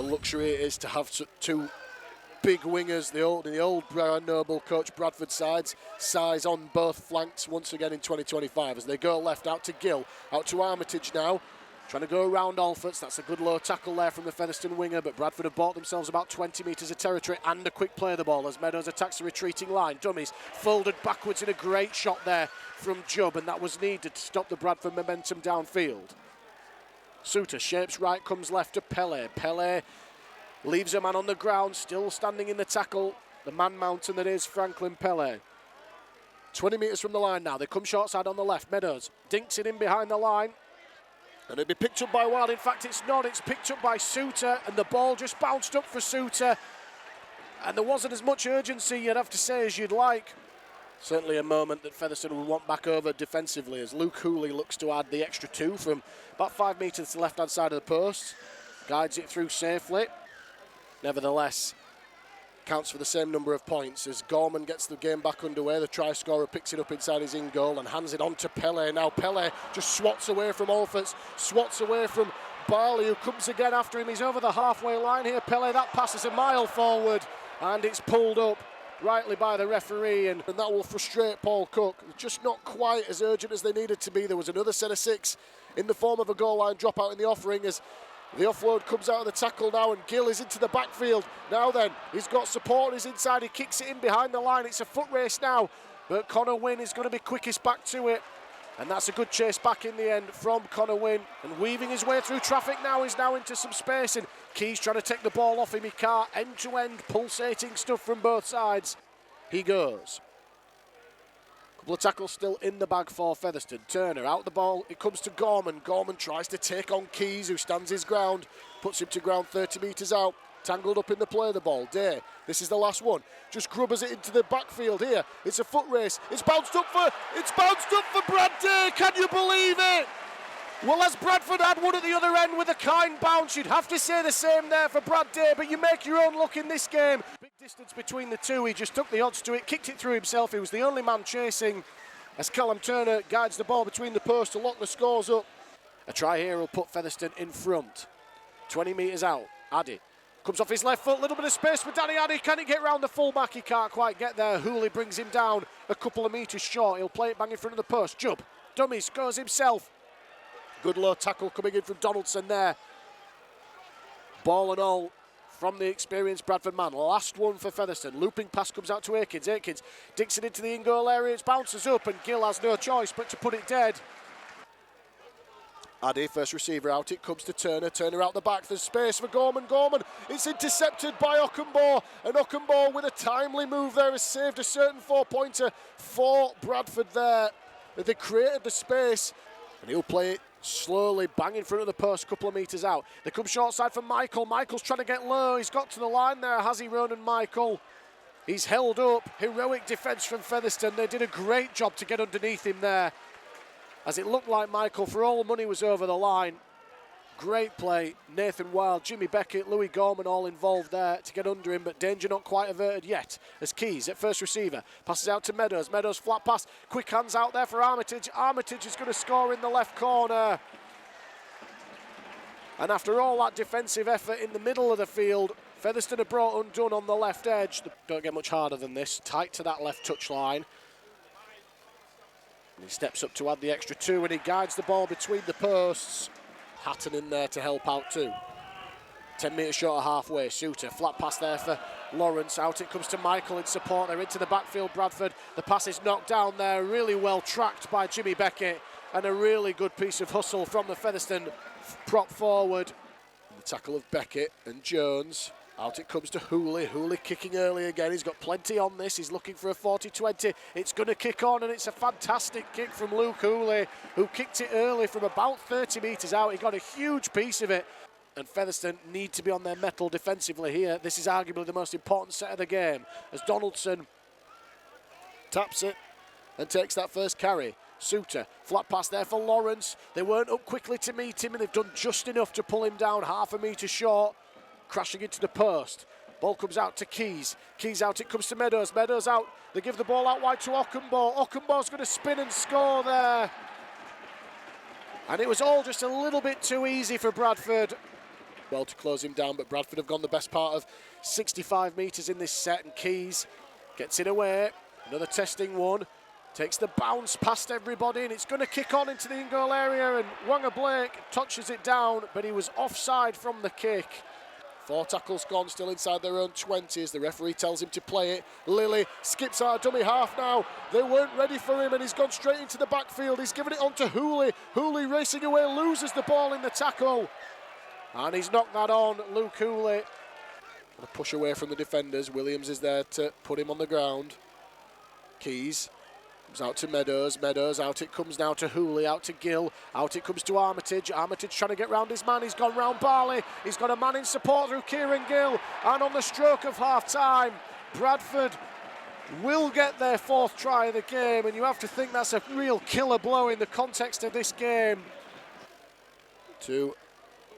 luxury it is to have two big wingers, the old Brian Noble coach Bradford sides, size on both flanks once again in 2025 as they go left out to Gill, out to Armitage now, trying to go around Alfords. That's a good low tackle there from the Featherstone winger, but Bradford have bought themselves about 20 metres of territory and a quick play of the ball as Meadows attacks the retreating line. Dummies folded backwards in a great shot there from Jubb, and that was needed to stop the Bradford momentum downfield. Suter shapes right, comes left to Pele. Pele leaves a man on the ground, still standing in the tackle. The man mountain that is Franklin Pele. 20 metres from the line now. They come short side on the left. Meadows dinks it in behind the line. And it'll be picked up by Wild. In fact, it's not. It's picked up by Suter. And the ball just bounced up for Suter. And there wasn't as much urgency, you'd have to say, as you'd like. Certainly a moment that Featherstone will want back over defensively as Luke Hooley looks to add the extra 2 from about 5 metres to the left-hand side of the post. Guides it through safely. Nevertheless, counts for the same number of points as Gorman gets the game back underway. The try scorer picks it up inside his in goal and hands it on to Pele. Now Pele just swats away from Alfords, swats away from Barley, who comes again after him. He's over the halfway line here. Pele, that pass is a mile forward and it's pulled up rightly by the referee, and that will frustrate Paul Cook. Just not quite as urgent as they needed to be. There was another set of 6 in the form of a goal line dropout in the offering as the offload comes out of the tackle now, and Gill is into the backfield. Now then, he's got support on his inside. He kicks it in behind the line. It's a foot race now, but Connor Wynne is going to be quickest back to it. And that's a good chase back in the end from Connor Wynne. And weaving his way through traffic now, he's now into some space. And Keys trying to take the ball off him. He can't. End-to-end pulsating stuff from both sides. He goes. Couple of tackles still in the bag for Featherstone. Turner out the ball. It comes to Gorman. Gorman tries to take on Keys, who stands his ground. Puts him to ground 30 metres out. Tangled up in the play of the ball. Day, this is the last one. Just grubbers it into the backfield here. It's a foot race. It's bounced up for Brad Day. Can you believe it? Well, as Bradford had one at the other end with a kind bounce, you'd have to say the same there for Brad Day, but you make your own luck in this game. Big distance between the two. He just took the odds to it, kicked it through himself. He was the only man chasing as Callum Turner guides the ball between the posts to lock the scores up. A try here will put Featherstone in front. 20 metres out. Addy comes off his left foot, a little bit of space for Danny Addy. Can he get round the full-back? He can't quite get there. Hooley brings him down a couple of metres short. He'll play it bang in front of the post. Jubb, dummies, scores himself. Good low tackle coming in from Donaldson there. Ball and all from the experienced Bradford man. Last one for Featherstone. Looping pass comes out to Aikins. Aikins dinks it into the in-goal area. It bounces up and Gill has no choice but to put it dead. Addy, first receiver out, it comes to Turner. Turner out the back, there's space for Gorman. Gorman, it's intercepted by Ockenbaugh, and Ockenbaugh with a timely move there has saved a certain 4-pointer for Bradford there. They created the space, and he'll play it slowly, bang in front of the post, a couple of metres out. They come short side for Michael. Michael's trying to get low. He's got to the line there, has he, Ronan Michael? He's held up. Heroic defence from Featherstone. They did a great job to get underneath him there, as it looked like Michael, for all the money, was over the line. Great play. Nathan Wild, Jimmy Beckett, Louis Gorman all involved there to get under him, but danger not quite averted yet as Keys at first receiver passes out to Meadows. Meadows flat pass, quick hands out there for Armitage. Armitage is going to score in the left corner. And after all that defensive effort in the middle of the field, Featherstone are brought undone on the left edge. Don't get much harder than this. Tight to that left touch line. And he steps up to add the extra 2, and he guides the ball between the posts. Hatton in there to help out too. 10 metres short of halfway. Suter, flat pass there for Lawrence. Out it comes to Michael in support. They're into the backfield, Bradford. The pass is knocked down there. Really well tracked by Jimmy Beckett. And a really good piece of hustle from the Featherstone prop forward. The tackle of Beckett and Jones. Out it comes to Hooley. Hooley kicking early again. He's got plenty on this. He's looking for a 40-20. It's going to kick on, and it's a fantastic kick from Luke Hooley, who kicked it early from about 30 metres out. He got a huge piece of it. And Featherstone need to be on their mettle defensively here. This is arguably the most important set of the game, as Donaldson taps it and takes that first carry. Suter, flat pass there for Lawrence. They weren't up quickly to meet him, and they've done just enough to pull him down half a metre short. Crashing into the post. Ball comes out to Keys. Keys out, it comes to Meadows. Meadows out. They give the ball out wide to Ockenbaugh. Ockenbaugh's going to spin and score there. And it was all just a little bit too easy for Bradford. well to close him down, but Bradford have gone the best part of 65 metres in this set, and Keys gets it away. Another testing one. Takes the bounce past everybody, and it's going to kick on into the in-goal area, and Wanga Blake touches it down, but he was offside from the kick. 4 tackles gone, still inside their own 20s. The referee tells him to play it. Lilly skips our dummy half now. They weren't ready for him, and he's gone straight into the backfield. He's given it on to Hooley. Hooley racing away, loses the ball in the tackle. And he's knocked that on, Luke Hooley. A push away from the defenders. Williams is there to put him on the ground. Keys. Out to Meadows, out it comes now to Hooley, out to Gill, out it comes to Armitage. Armitage trying to get round his man, he's gone round Barley, he's got a man in support through Kieran Gill, and on the stroke of half-time, Bradford will get their 4th try of the game, and you have to think that's a real killer blow in the context of this game. To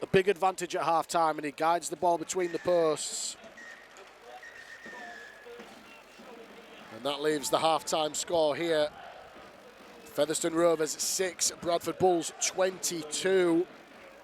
a big advantage at half-time, and he guides the ball between the posts. And that leaves the half-time score here. Featherstone Rovers 6, Bradford Bulls 22.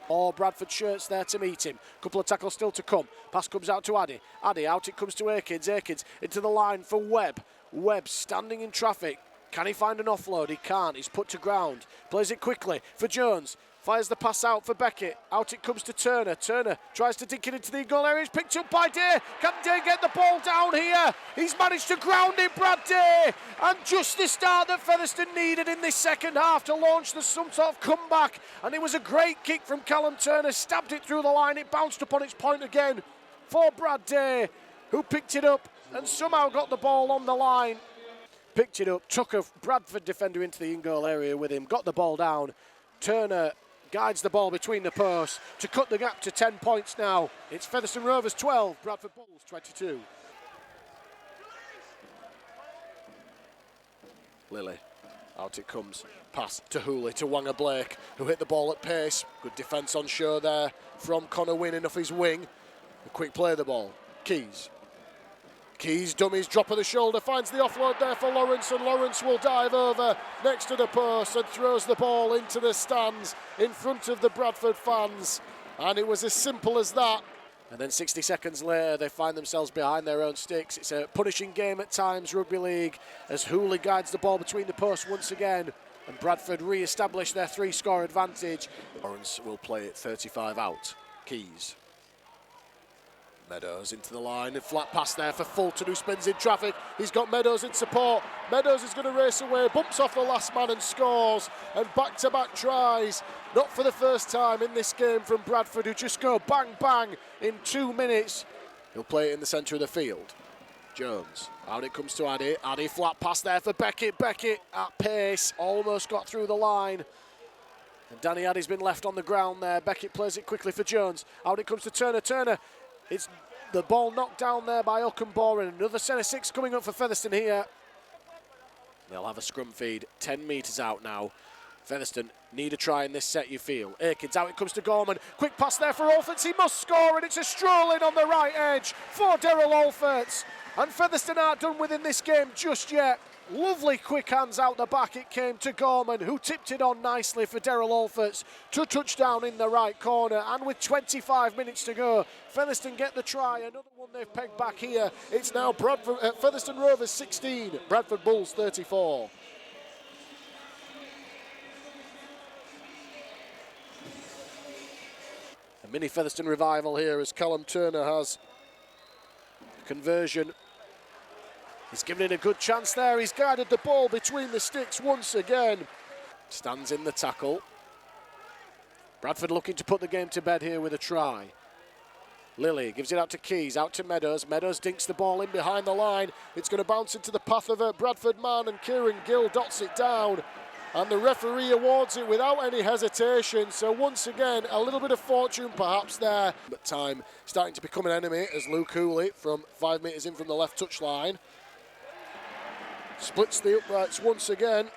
All Bradford shirts there to meet him. Couple of tackles still to come. Pass comes out to Addy. Addy out it comes to Akins. Akins into the line for Webb. Webb standing in traffic. Can he find an offload? He can't. He's put to ground. Plays it quickly for Jones. Fires the pass out for Beckett. Out it comes to Turner. Turner tries to dink it into the goal area. He's picked up by Day. Can Day get the ball down here? He's managed to ground it, Brad Day. And just the start that Featherstone needed in this second half to launch some sort of comeback. And it was a great kick from Callum Turner. Stabbed it through the line. It bounced upon its point again for Brad Day, who picked it up and somehow got the ball on the line. Picked it up, took a Bradford defender into the in-goal area with him, got the ball down. Turner guides the ball between the posts to cut the gap to 10 points now. It's Featherstone Rovers 12, Bradford Bulls 22. Lilly, out it comes. Pass to Hooley, to Wanga Blake, who hit the ball at pace. Good defence on show there from Connor Wynne off his wing. A quick play of the ball. Keys. Keys, dummies, drop of the shoulder, finds the offload there for Lawrence, and Lawrence will dive over next to the post and throws the ball into the stands in front of the Bradford fans. And it was as simple as that. And then 60 seconds later, they find themselves behind their own sticks. It's a punishing game at times, rugby league, as Hooley guides the ball between the posts once again. And Bradford re-establish their 3-score advantage. Lawrence will play it 35 out. Keys. Meadows into the line, a flat pass there for Fulton, who spins in traffic. He's got Meadows in support. Meadows is going to race away, bumps off the last man and scores. And back-to-back tries, not for the first time in this game from Bradford, who just go bang, bang in 2 minutes. He'll play it in the centre of the field. Jones, out it comes to Addy. Addy, flat pass there for Beckett. Beckett at pace, almost got through the line. And Danny Addy's been left on the ground there. Beckett plays it quickly for Jones. Out it comes to Turner. Turner, it's the ball knocked down there by Ockenbaugh, and another centre 6 coming up for Featherstone here. They'll have a scrum feed 10 metres out now. Featherstone need a try in this set, you feel. Akins, out it comes to Gorman. Quick pass there for Olferts. He must score, and it's a strolling on the right edge for Daryl Olferts. And Featherstone aren't done within this game just yet. Lovely quick hands out the back. It came to Gorman, who tipped it on nicely for Daryl Olferts to touchdown in the right corner. And with 25 minutes to go, Featherstone get the try. Another one they've pegged back here. It's now Featherstone Rovers 16, Bradford Bulls 34. A mini Featherstone revival here as Callum Turner has a conversion. He's given it a good chance there. He's guided the ball between the sticks once again. Stands in the tackle. Bradford looking to put the game to bed here with a try. Lilly gives it out to Keys, out to Meadows. Meadows dinks the ball in behind the line. It's going to bounce into the path of a Bradford man, and Kieran Gill dots it down. And the referee awards it without any hesitation. So once again, a little bit of fortune perhaps there. But time starting to become an enemy as Luke Hooley from 5 metres in from the left touchline splits the uprights once again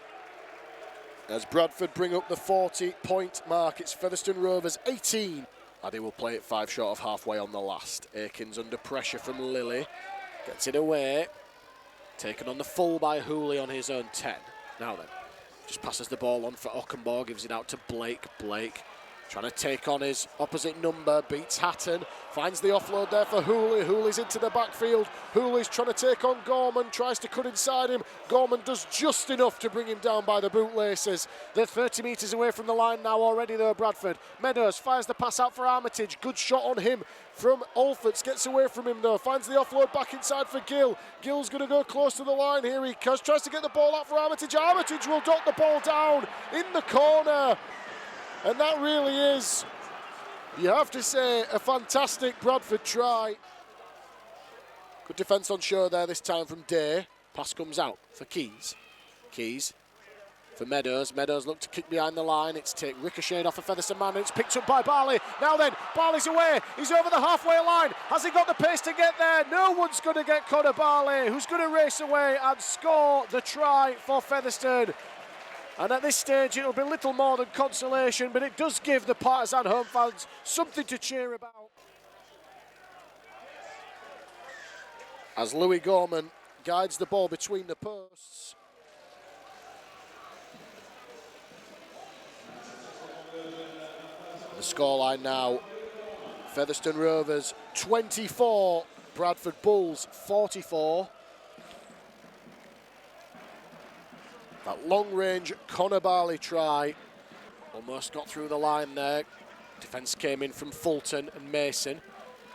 as Bradford bring up the 40-point mark. It's Featherstone Rovers 18. Addy will play it 5 short of halfway on the last. Akins under pressure from Lilly. Gets it away. Taken on the full by Hooley on his own 10. Now then, just passes the ball on for Ockenbaugh. Gives it out to Blake. Blake Trying to take on his opposite number, beats Hatton, finds the offload there for Hooley. Hooley's into the backfield. Hooley's trying to take on Gorman, tries to cut inside him. Gorman does just enough to bring him down by the bootlaces. They're 30 metres away from the line now already though, Bradford. Meadows fires the pass out for Armitage. Good shot on him from Olferts. Gets away from him though, finds the offload back inside for Gill. Gill's going to go close to the line here. He tries to get the ball out for Armitage. Armitage will dot the ball down in the corner. And that really is, you have to say, a fantastic Bradford try. Good defence on show there this time from Day. Pass comes out for Keys. Keys for Meadows. Meadows look to kick behind the line. It's ricocheted off a Featherstone man. It's picked up by Barley. Now then, Barley's away. He's over the halfway line. Has he got the pace to get there? No one's going to get Connor Barley, who's going to race away and score the try for Featherstone. And at this stage, it'll be little more than consolation, but it does give the Partisan home fans something to cheer about. As Louis Gorman guides the ball between the posts. The scoreline now, Featherstone Rovers 24, Bradford Bulls 44. That long-range Connor Barley try almost got through the line there. Defence came in from Fulton and Mason.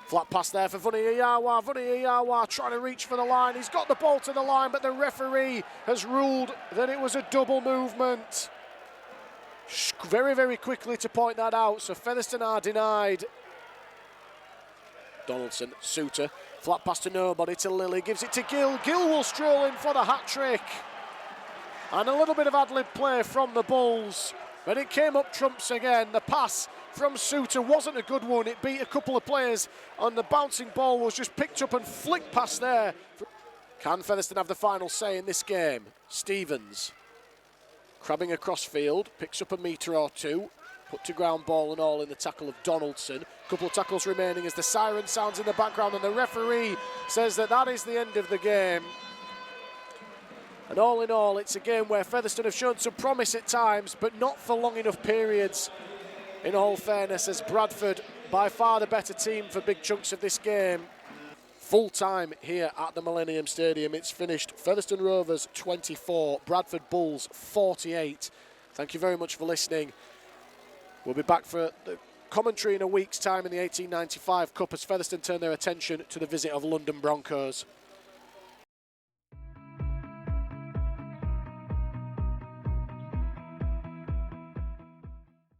Flat pass there for Vuniyayawa. Vuniyayawa trying to reach for the line. He's got the ball to the line, but the referee has ruled that it was a double movement. Very, very quickly to point that out. So Featherstone are denied. Donaldson, Suter, flat pass to nobody, to Lilly, gives it to Gill. Gill will stroll in for the hat-trick. And a little bit of ad-lib play from the Bulls, but it came up trumps again. The pass from Suter wasn't a good one. It beat a couple of players, and the bouncing ball was just picked up and flicked past there. Can Featherstone have the final say in this game? Stevens, crabbing across field, picks up a metre or two, put to ground ball and all in the tackle of Donaldson. A couple of tackles remaining as the siren sounds in the background, and the referee says that that is the end of the game. And all in all, it's a game where Featherstone have shown some promise at times, but not for long enough periods, in all fairness, as Bradford, by far the better team for big chunks of this game. Full time here at the Millennium Stadium. It's finished Featherstone Rovers 24, Bradford Bulls 48. Thank you very much for listening. We'll be back for the commentary in a week's time in the 1895 Cup as Featherstone turn their attention to the visit of London Broncos.